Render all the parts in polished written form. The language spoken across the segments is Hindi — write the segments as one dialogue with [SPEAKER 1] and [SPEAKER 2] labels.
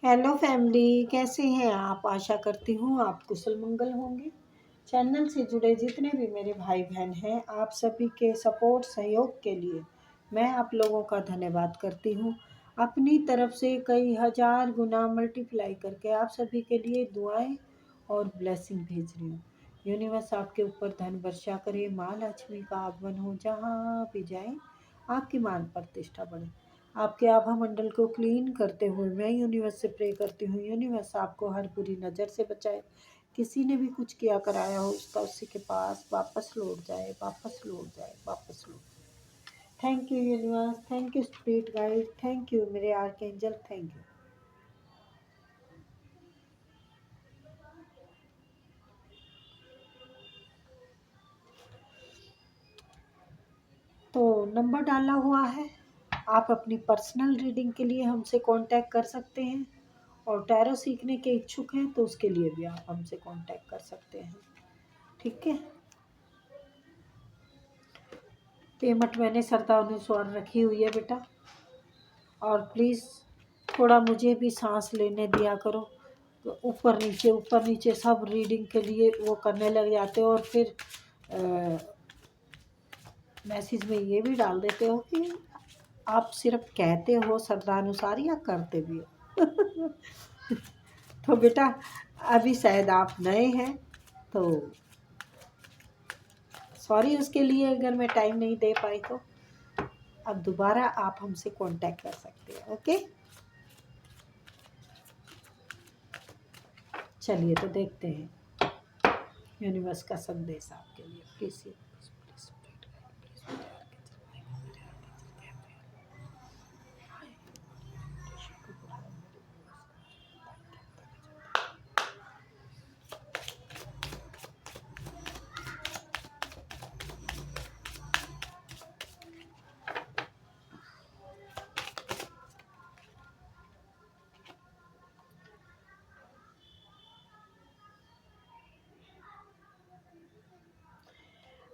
[SPEAKER 1] हेलो फैमिली, कैसे हैं आप? आशा करती हूँ आप कुशल मंगल होंगे। चैनल से जुड़े जितने भी मेरे भाई बहन हैं, आप सभी के सपोर्ट सहयोग के लिए मैं आप लोगों का धन्यवाद करती हूँ। अपनी तरफ से कई हजार गुना मल्टीप्लाई करके आप सभी के लिए दुआएं और ब्लेसिंग भेज रही हूँ। यूनिवर्स आपके ऊपर धन वर्षा करे, माँ लक्ष्मी का आगमन हो, जहाँ भी जाए आपकी मान प्रतिष्ठा बढ़े। आपके आभा मंडल को क्लीन करते हुए मैं यूनिवर्स से प्रे करती हूँ, यूनिवर्स आपको हर बुरी नज़र से बचाए। किसी ने भी कुछ किया कराया हो उसका उसी के पास वापस लौट जाए, वापस लौट जाए, वापस लौट जाए। Thank you universe, thank you spirit guide, thank you मेरे आर्कएंजल, थैंक यू। तो नंबर डाला हुआ है, आप अपनी पर्सनल रीडिंग के लिए हमसे कांटेक्ट कर सकते हैं, और टैरो सीखने के इच्छुक हैं तो उसके लिए भी आप हमसे कांटेक्ट कर सकते हैं। ठीक है, पेमेंट मैंने श्रद्धा अनुसार रखी हुई है बेटा, और प्लीज़ थोड़ा मुझे भी सांस लेने दिया करो। तो ऊपर नीचे सब रीडिंग के लिए वो करने लग जाते हो, और फिर मैसेज में ये भी डाल देते हो कि आप सिर्फ कहते हो श्रद्धानुसार या करते भी हो। तो बेटा अभी शायद आप नए हैं, तो सॉरी उसके लिए अगर मैं टाइम नहीं दे पाई तो। अब दोबारा आप हमसे कांटेक्ट कर सकते हैं। ओके, चलिए तो देखते हैं यूनिवर्स का संदेश आपके लिए। प्लीज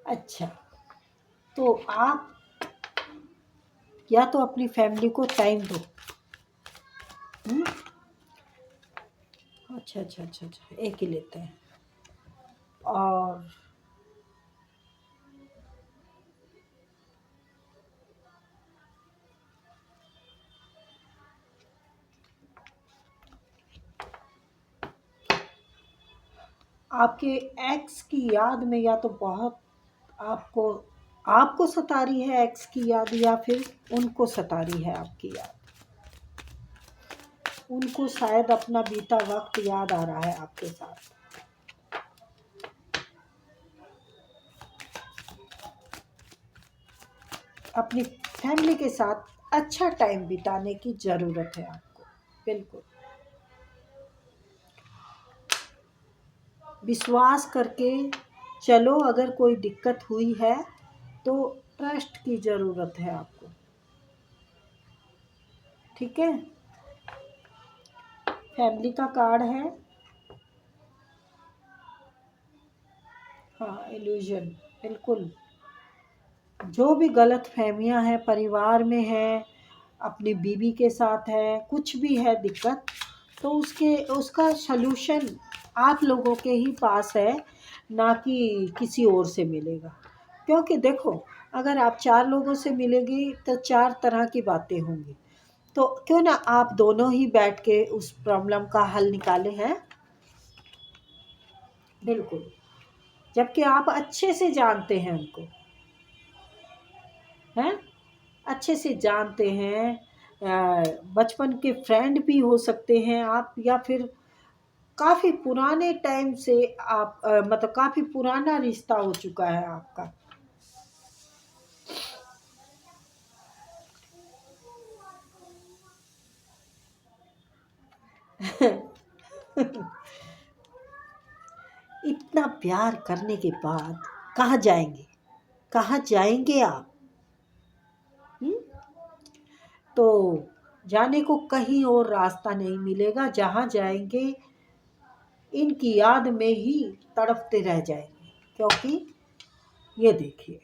[SPEAKER 1] अच्छा, तो आप या तो अपनी फैमिली को टाइम दो। हुँ? अच्छा अच्छा अच्छा अच्छा, एक ही लेते हैं। और आपके एक्स की याद में या तो बहुत आपको आपको सता रही है एक्स की याद, या फिर उनको सता रही है आपकी याद। उनको शायद अपना बीता वक्त याद आ रहा है आपके साथ। अपनी फैमिली के साथ अच्छा टाइम बिताने की ज़रूरत है आपको। बिल्कुल विश्वास करके चलो, अगर कोई दिक्कत हुई है तो ट्रस्ट की ज़रूरत है आपको। ठीक है, फैमिली का कार्ड है। हाँ, इल्यूजन, बिल्कुल। जो भी गलत फहमियाँ हैं परिवार में है, अपनी बीवी के साथ है, कुछ भी है दिक्कत, तो उसका सलूशन आप लोगों के ही पास है, ना कि किसी और से मिलेगा। क्योंकि देखो, अगर आप 4 लोगों से मिलेंगी तो 4 तरह की बातें होंगी। तो क्यों ना आप दोनों ही बैठ के उस प्रॉब्लम का हल निकालें हैं। बिल्कुल, जबकि आप अच्छे से जानते हैं उनको, हैं? अच्छे से जानते हैं, बचपन के फ्रेंड भी हो सकते हैं आप, या फिर काफ़ी पुराने टाइम से आप मतलब काफ़ी पुराना रिश्ता हो चुका है आपका। इतना प्यार करने के बाद कहाँ जाएंगे? कहाँ जाएंगे आप? हुँ? तो जाने को कहीं और रास्ता नहीं मिलेगा, जहाँ जाएंगे इनकी याद में ही तड़पते रह जाएंगे। क्योंकि ये देखिए,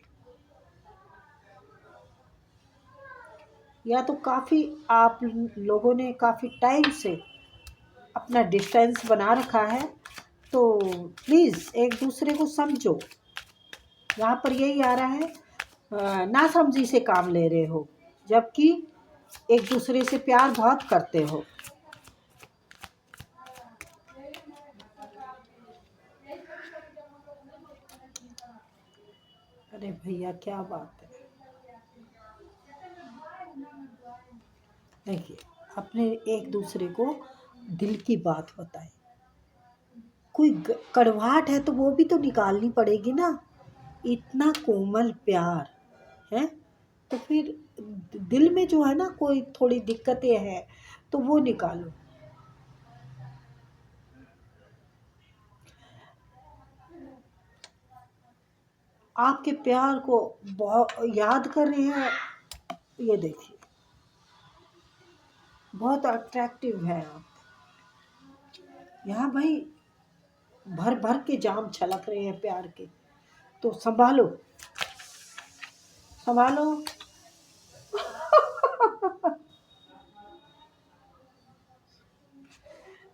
[SPEAKER 1] या तो काफ़ी आप लोगों ने काफ़ी टाइम से अपना डिस्टेंस बना रखा है, तो प्लीज़ एक दूसरे को समझो। यहाँ पर यही आ रहा है, नासमझी से काम ले रहे हो, जबकि एक दूसरे से प्यार बहुत करते हो। अरे भैया क्या बात है। देखिए, अपने एक दूसरे को दिल की बात बताएं। कोई कड़वाहट है तो वो भी तो निकालनी पड़ेगी ना। इतना कोमल प्यार है तो फिर दिल में जो है ना कोई थोड़ी दिक्कतें हैं तो वो निकालो। आपके प्यार को बहुत याद कर रहे हैं। ये देखिए, बहुत अट्रैक्टिव है आप। यहाँ भाई भर भर के जाम छलक रहे हैं प्यार के, तो संभालो संभालो।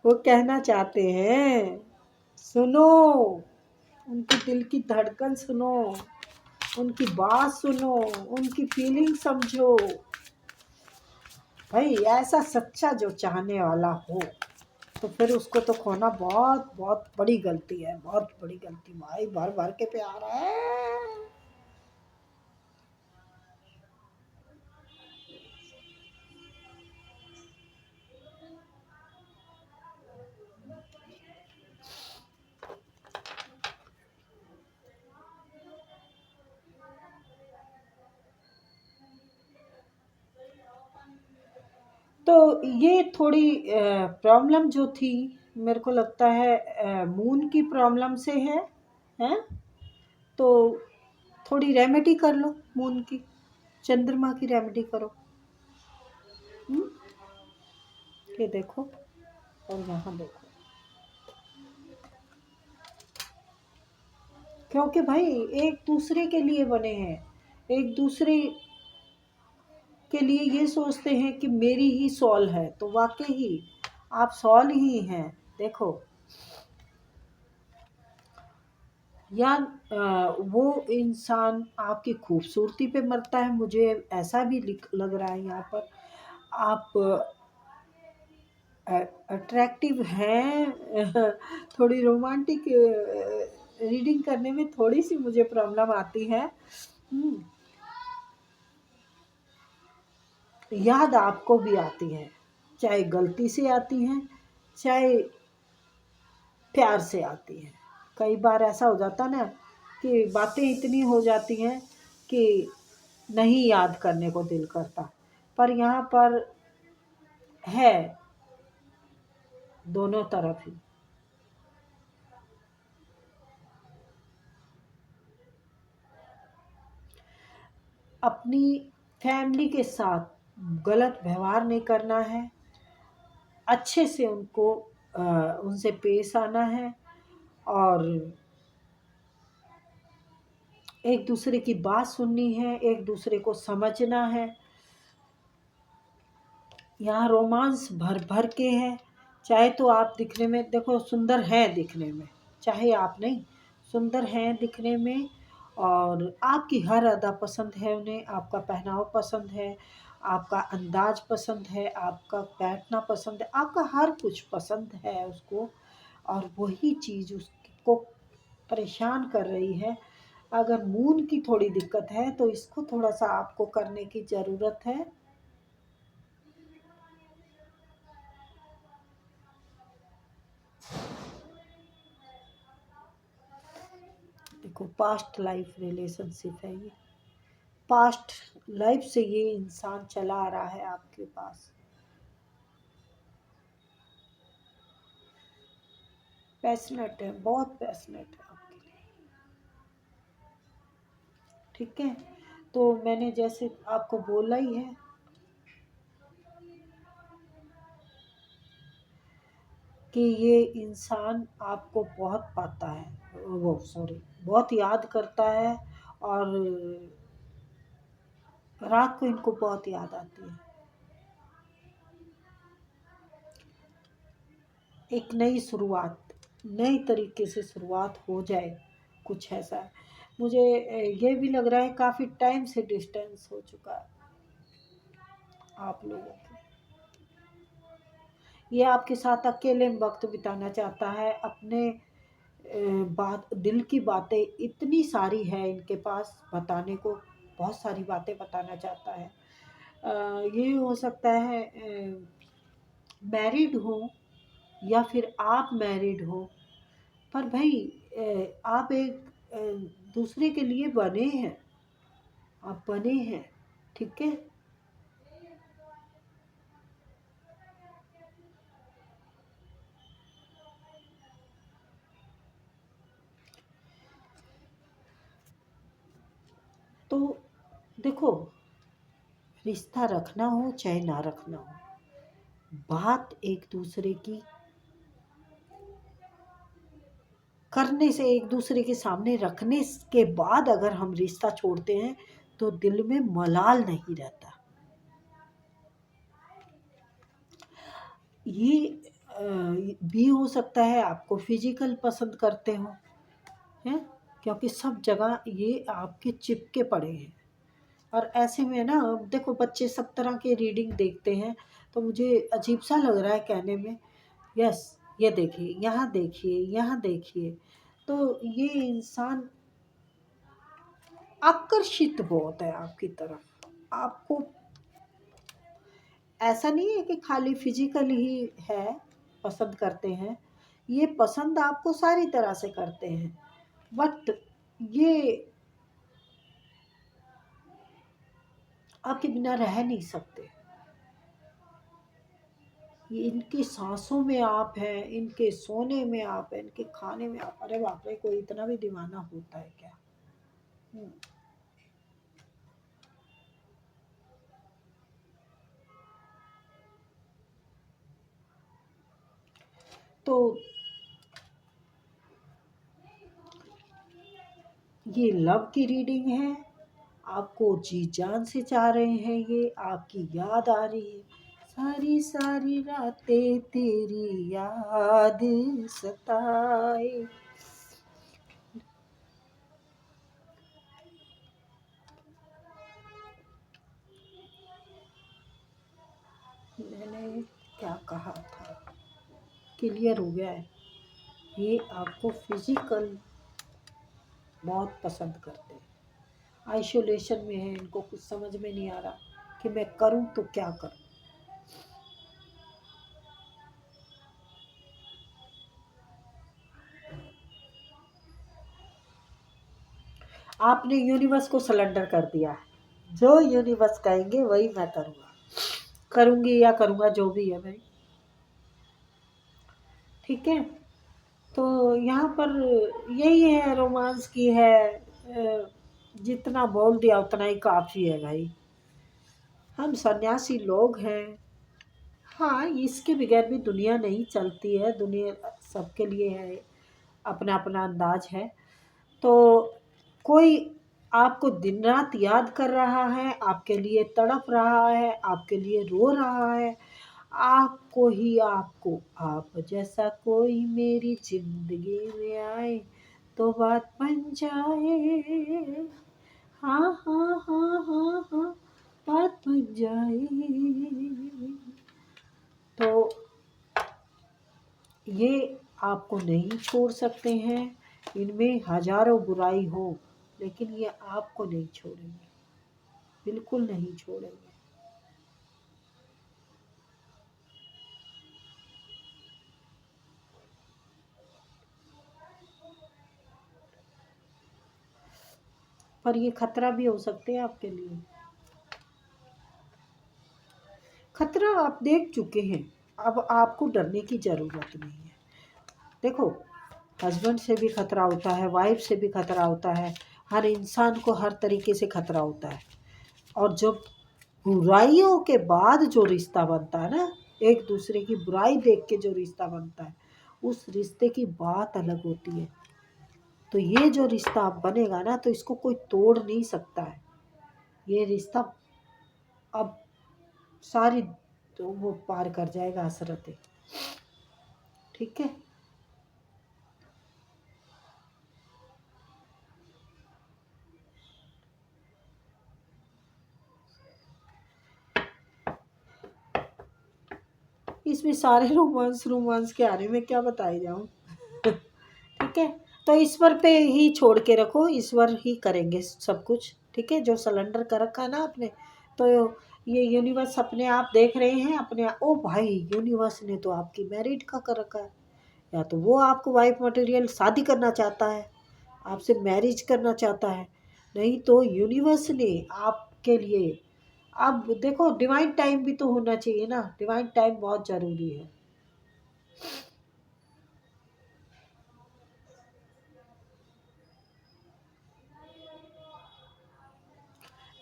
[SPEAKER 1] वो कहना चाहते हैं, सुनो, उनकी दिल की धड़कन सुनो, उनकी बात सुनो, उनकी फीलिंग समझो। भाई ऐसा सच्चा जो चाहने वाला हो तो फिर उसको तो खोना बहुत बहुत बड़ी गलती है, बहुत बड़ी गलती। भाई भर भर के प्यार है। तो ये थोड़ी प्रॉब्लम जो थी, मेरे को लगता है मून की प्रॉब्लम से है, हैं? तो थोड़ी रेमेडी कर लो मून की, चंद्रमा की रेमेडी करो। हुँ? ये देखो और यहाँ देखो, क्योंकि भाई एक दूसरे के लिए बने हैं, एक दूसरे के लिए ये सोचते हैं कि मेरी ही सॉल है, तो वाकई ही आप सॉल ही हैं। देखो, या वो इंसान आपकी खूबसूरती पे मरता है, मुझे ऐसा भी लग रहा है यहाँ पर। आप अट्रैक्टिव हैं। थोड़ी रोमांटिक रीडिंग करने में थोड़ी सी मुझे प्रॉब्लम आती है। याद आपको भी आती है, चाहे गलती से आती हैं, चाहे प्यार से आती हैं। कई बार ऐसा हो जाता ना कि बातें इतनी हो जाती हैं कि नहीं याद करने को दिल करता, पर यहाँ पर है दोनों तरफ ही। अपनी फैमिली के साथ गलत व्यवहार नहीं करना है, अच्छे से उनसे पेश आना है, और एक दूसरे की बात सुननी है, एक दूसरे को समझना है। यहाँ रोमांस भर भर के है। चाहे तो आप दिखने में देखो सुंदर हैं, दिखने में, चाहे आप नहीं, सुंदर हैं दिखने में, और आपकी हर अदा पसंद है उन्हें, आपका पहनावा पसंद है, आपका अंदाज पसंद है, आपका बैठना पसंद है, आपका हर कुछ पसंद है उसको, और वही चीज़ उसको परेशान कर रही है। अगर मून की थोड़ी दिक्कत है तो इसको थोड़ा सा आपको करने की ज़रूरत है। देखो, पास्ट लाइफ रिलेशनशिप है ये, पास्ट लाइफ से ये इंसान चला आ रहा है आपके पास। पैशनेट है, बहुत पैशनेट है आपके लिए। ठीक है, तो मैंने जैसे आपको बोला ही है कि ये इंसान आपको बहुत पाता है, वो सॉरी, बहुत याद करता है, और रात को इनको बहुत याद आती है। एक नई शुरुआत, नई तरीके से शुरुआत हो जाए, कुछ ऐसा है। मुझे ये भी लग रहा है काफ़ी टाइम से डिस्टेंस हो चुका है आप लोगों को। ये आपके साथ अकेले में वक्त बिताना चाहता है। अपने बात, दिल की बातें इतनी सारी है इनके पास बताने को, बहुत सारी बातें बताना चाहता है। ये हो सकता है मैरिड हो या फिर आप मैरिड हो, पर भाई आप एक दूसरे के लिए बने हैं, आप बने हैं, ठीक है। तो देखो, रिश्ता रखना हो चाहे ना रखना हो, बात एक दूसरे की करने से, एक दूसरे के सामने रखने के बाद अगर हम रिश्ता छोड़ते हैं तो दिल में मलाल नहीं रहता। ये भी हो सकता है आपको फिजिकल पसंद करते हो, हैं, क्योंकि सब जगह ये आपके चिपके पड़े हैं। और ऐसे में ना, देखो बच्चे सब तरह के रीडिंग देखते हैं, तो मुझे अजीब सा लग रहा है कहने में, यस, ये देखिए, यहाँ देखिए, यहाँ देखिए, तो ये इंसान आकर्षित बहुत है आपकी तरफ। आपको ऐसा नहीं है कि खाली फिजिकल ही है, पसंद करते हैं, ये पसंद आपको सारी तरह से करते हैं, बट ये आपके बिना रह नहीं सकते। ये इनकी सांसों में आप हैं, इनके सोने में आप हैं, इनके खाने में आप। अरे बाप रे, कोई इतना भी दीवाना होता है क्या? हम्म। तो ये लव की रीडिंग है, आपको जी जान से चाह रहे हैं, ये आपकी याद आ रही है, सारी सारी रातें तेरी याद सताए। मैंने क्या कहा था, क्लियर हो गया है। ये आपको फिजिकल बहुत पसंद करते हैं, आइसोलेशन में है, इनको कुछ समझ में नहीं आ रहा कि मैं करूं तो क्या करूं। आपने यूनिवर्स को सरेंडर कर दिया है, जो यूनिवर्स कहेंगे वही मैं करूंगा, करूंगी या करूंगा, जो भी है भाई, ठीक है। तो यहाँ पर यही है, रोमांस की है, जितना बोल दिया उतना ही काफ़ी है भाई। हम सन्यासी लोग हैं। हाँ, इसके बगैर भी दुनिया नहीं चलती है, दुनिया सबके लिए है, अपना अपना अंदाज है। तो कोई आपको दिन रात याद कर रहा है, आपके लिए तड़प रहा है, आपके लिए रो रहा है, आपको ही आपको, आप जैसा कोई मेरी जिंदगी में आए तो बात बन जाए। हाँ हाँ हाँ हाँ हाँ, बात बन जाए। तो ये आपको नहीं छोड़ सकते हैं, इनमें हजारों बुराई हो, लेकिन ये आपको नहीं छोड़ेंगे, बिल्कुल नहीं छोड़ेंगे। पर ये खतरा भी हो सकते हैं आपके लिए। खतरा आप देख चुके हैं, अब आपको डरने की ज़रूरत नहीं है। देखो, हस्बैंड से भी खतरा होता है, वाइफ से भी खतरा होता है, हर इंसान को हर तरीके से खतरा होता है। और जब बुराइयों के बाद जो रिश्ता बनता है ना, एक दूसरे की बुराई देख के जो रिश्ता बनता है, उस रिश्ते की बात अलग होती है। तो ये जो रिश्ता बनेगा ना, तो इसको कोई तोड़ नहीं सकता है। ये रिश्ता अब सारी, तो वो पार कर जाएगा हसरतें। ठीक है। इसमें सारे रोमांस रोमांस के बारे में क्या बताई जाऊँ। ठीक है, तो ईश्वर पे ही छोड़ के रखो, ईश्वर ही करेंगे सब कुछ। ठीक है, जो सिलेंडर कर रखा है ना आपने, तो ये यूनिवर्स अपने आप देख रहे हैं अपने आप। ओ भाई, यूनिवर्स ने तो आपकी मैरिड का कर रखा है, या तो वो आपको वाइफ मटेरियल शादी करना चाहता है, आपसे मैरिज करना चाहता है, नहीं तो यूनिवर्स ने आपके लिए। अब देखो, डिवाइन टाइम भी तो होना चाहिए ना, डिवाइन टाइम बहुत ज़रूरी है।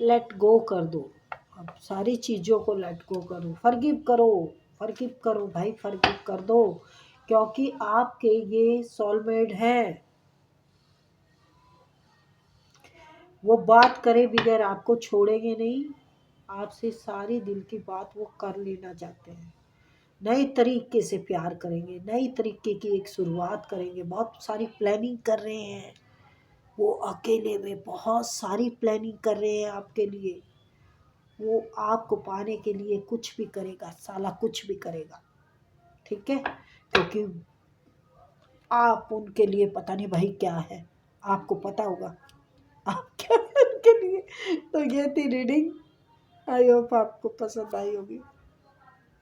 [SPEAKER 1] लेट गो कर दो, अब सारी चीज़ों को लेट गो करो, फॉरगिव करो। फॉरगिव करो भाई, फॉरगिव कर दो, क्योंकि आपके ये सोलमेट हैं। वो बात करे बगैर आपको छोड़ेंगे नहीं, आपसे सारी दिल की बात वो कर लेना चाहते हैं। नए तरीके से प्यार करेंगे, नई तरीके की एक शुरुआत करेंगे, बहुत सारी प्लानिंग कर रहे हैं वो, अकेले में बहुत सारी प्लानिंग कर रहे हैं आपके लिए। वो आपको पाने के लिए कुछ भी करेगा, साला कुछ भी करेगा। ठीक है, क्योंकि आप उनके लिए पता नहीं भाई क्या है, आपको पता होगा आप क्या है उनके लिए। तो ये थी रीडिंग, आई होप आपको पसंद आई होगी।